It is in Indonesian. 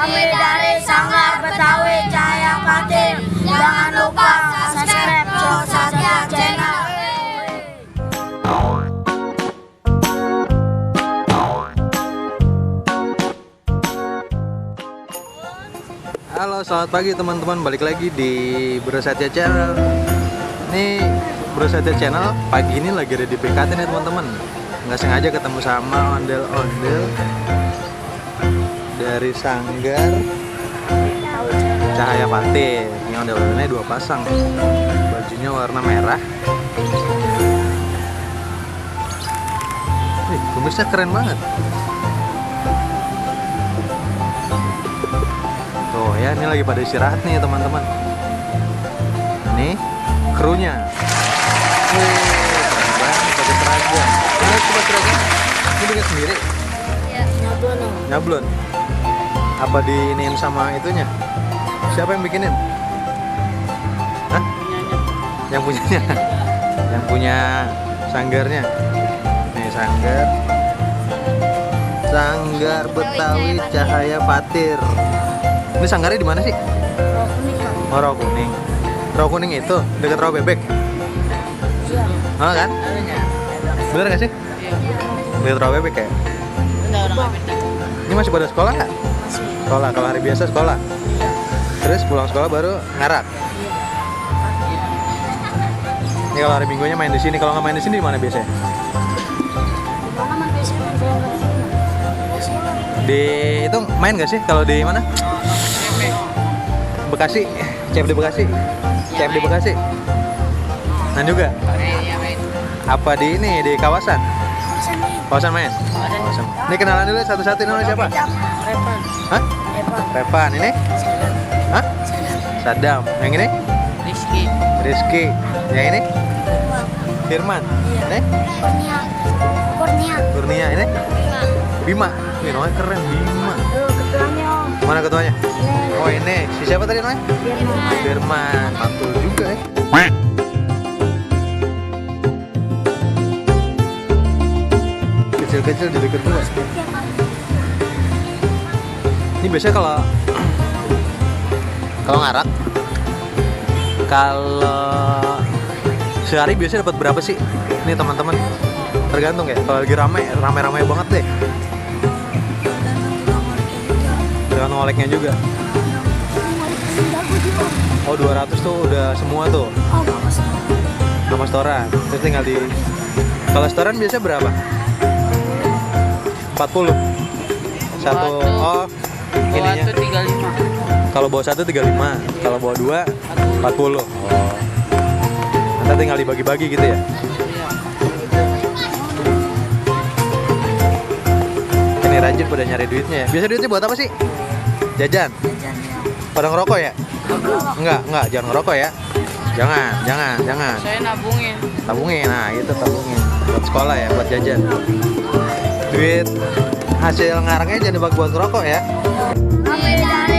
Kami dari Sanggar Betawi Cahaya Fatir. Jangan lupa subscribe Satya Channel. Halo, selamat pagi teman-teman. Balik lagi di Bro Satya Channel. Ini Bro Satya Channel pagi ini lagi ada di PKT nih teman-teman. Nggak sengaja ketemu sama ondel-ondel dari Sanggar Cahaya Fatir. Ini ondel-ondelnya dua pasang. Bajunya warna merah. Kumisnya keren banget. Tuh ya, ini lagi pada istirahat nih teman-teman. Ini krunya. Wih, keren banget pakai seragam. Ini coba seragam. Ini bikin sendiri. Ya, nyablon. Nyablon. Apa diinin sama itunya? Siapa yang bikinin? Hah? Yang punyanya. Yang punya sanggarnya. Nih Sanggar Betawi Cahaya Fatir. Ini sanggarnya di mana sih? Oh, Rawa Kuning. Rawa Kuning itu dekat Rawa Bebek. Iya. Oh kan? Bener nggak sih? Dekat Rawa Bebek ya? Ini masih pada sekolah nggak? Sekolah. Kalau hari biasa sekolah. Terus pulang sekolah baru ngarak. Ini kalau hari minggunya main di sini. Kalau nggak main di sini di mana biasanya? Di itu main nggak sih? Kalau di mana? Bekasi, CFD Bekasi, CFD Bekasi. Nah juga. Apa di ini di kawasan? Kawasan main. Kawasan. Ini kenalan dulu satu-satu, namanya siapa? Repan. Hah? Repan. Ini? Hah? Sadam. Yang ini? Rizky. Yang ini? Firman. Ini? Kurnia. Ini? Bima. Ini namanya keren, Bima. Ketuanya Om. Mana ketuanya? Oh ini, si siapa tadi namanya? Firman. Mantul juga ya. Kecil-kecil jadi ketua. Ini biasanya kalau ngarak, kalau sehari biasanya dapat berapa sih? Ini teman-teman, tergantung ya. Kalau lagi rame banget deh. Tergantung oleknya juga. Oh 200 tuh udah semua tuh. Sama setoran. Terus tinggal di. Kalau setoran biasanya berapa? 40. Satu. Oh ininya. Kalau bawa 1 35. Kalau bawa 2 40. Oh. Nanti tinggal dibagi-bagi gitu ya. Ini rajin pada nyari duitnya ya. Biasa duitnya buat apa sih? Jajan. Pada ngerokok ya? Enggak, jangan ngerokok ya. Jangan. Saya nabungin. Tabungin, nah itu tabungin. Buat sekolah ya, buat jajan. Duit hasil ngarangnya jangan dibagi buat ngerokok ya. Kami dari